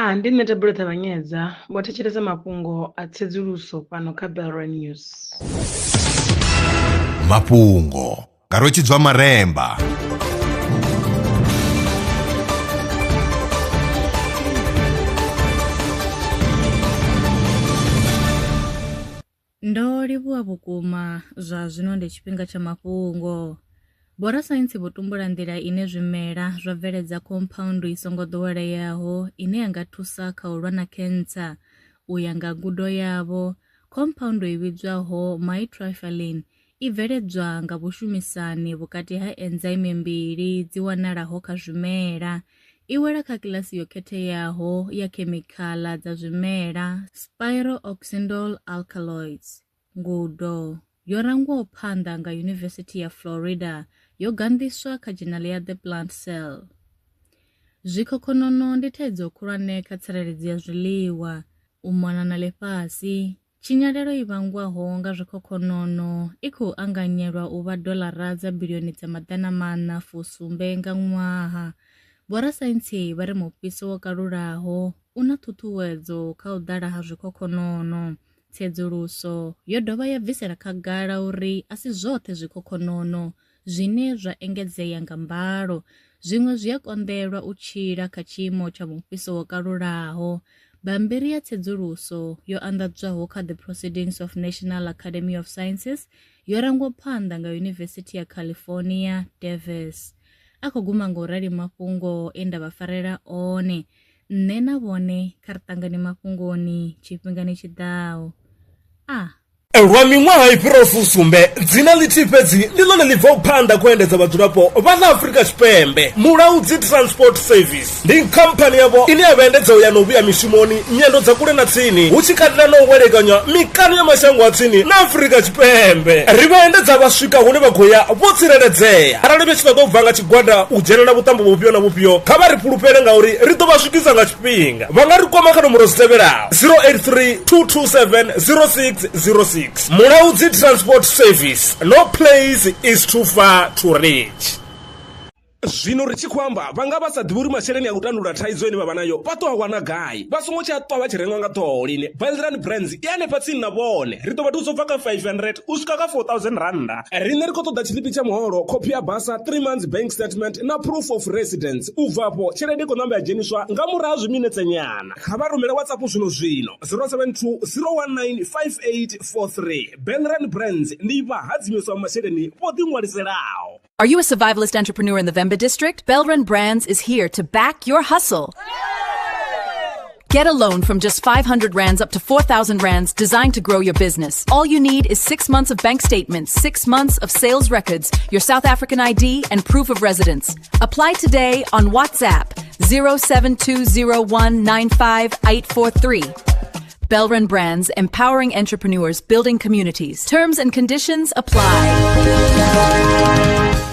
Ndi nṋe Tabula Ṱavhanyedza vho thetshelesa mafhungo a tsedzuluso fhano kha Belrun News. Mafhungo nga Rotshidzwa Maremba. Ndo livhuwa vhukuma zwa zwino ndi tshifhinga tsha mafhungo. Vhorasaintsi vho tumbula nḓila ine zwimela zwa bveledza compound i songo ḓoweleaho ine ya nga thusa kha u lwa na cancer. U ya nga ngudo yavho, compound i vhidzwaho mytriphyline i bveledzwa nga vhushumisani vhukati ha enzyme mbili dzi wanalaho kha zwimela. I wela kha kilasi yo khetheaho ya khemikhala dza zwimela, spiroxyndole alkaloids. Ngudo yo rangwaho phanḓa nga University ya Florida yo gandiswa kha dzhenali ya The Plant Cell. Zwikhokhonono ndi thaidzo khulwane kha tsireledzo ya zwiḽiwa. U mona na ḽifhasi, tshinyalelo i vhangwaho nga zwikhokhonono i khou anganyelwa u vha doḽara dza biḽioni dza maḓana fusumbe nga ṅwaha. Vhorasaintsi vha ri mufhiso wo kalulaho u na ṱhuṱhuwedzo kha u ḓala ha zwikhokhonono. Tsedzuluso yo dovha ya bvisela khagala uri a si zwoṱhe zwikhokhonono zwine zwa engedzea nga mbalo, zwiṅwe zwi a konḓelwa u tshila kha tshiimo tsha mufhiso wo kalulaho. Bambiri ya tsedzuluso yo anḓadzwaho kha The Proceedings of National Academy of Sciences yo rangwa phanḓa nga University ya California, Davis. A khou guma nga u rali mafhungo e nda vha farela one, nṋe na vhone kha ri ṱangane mafhungoni tshifhingani tshiḓaho. Lwa miṅwaha i fhiraho fusumbe, dzina ḽithihi fhedzi ndi ḽone ḽi bvaho phanḓa khou endedza vhadzulapo vha ḽa Afrika Tshipembe. Mulaudzi Transport Service ndi khamphani yavho ine ya vha endedza u ya na u vhuya mishumoni nyendo dza kule na tsini, hu tshi katela na u welekanya mikano ya mashango a tsini na Afrika Tshipembe. Ri vha endedza vha swika hune vha khou ya vho tsireledzea. Arali vha tshi ṱoḓa u bva nga tshigwada u dzhenela vhuṱambo vhufhio na vhufhio, kha vha ri pulupele ngauri ri ḓo vha swikisa nga tshifhinga. Vha nga ri kwama kha nomboro dzi tevhelaho 083 227 0606. Mulaudzi Transport Service, no place is too far to reach. Zwino ri tshi khou amba vhanga vha sa ḓivhi uri masheleni a u tandulula thaidzo ine vha vha nayo vha ṱo a wana gai, vha songo tsha ṱwa vha tshi rengwa nga ṱhoho lini. Belrun Brands i hanefha tsini na vhone, ri ḓo vha thusa u bva kha 500 u swika kha 4000 randa. Riṋe ri khou ṱoḓa tshiḽipi tsha muholo, khophi ya basa, 3 months bank statement na proof of residence. U bvapo tshelede i khou ṋamba ya dzheniswa nga murahu ha zwiminetse nyana. Kha vha rumele WhatsApp zwino 072 019 5843. Belrun Brands ndi vha hadzimiswa masheleni vho ḓiṅwaliselaho. Are you a survivalist entrepreneur in the Vemba district? Belrun Brands is here to back your hustle. Get a loan from just 500 rands up to 4,000 rands designed to grow your business. All you need is 6 months of bank statements, 6 months of sales records, your South African ID, and proof of residence. Apply today on WhatsApp 07201958843. Belrun Brands, empowering entrepreneurs, building communities. Terms and conditions apply.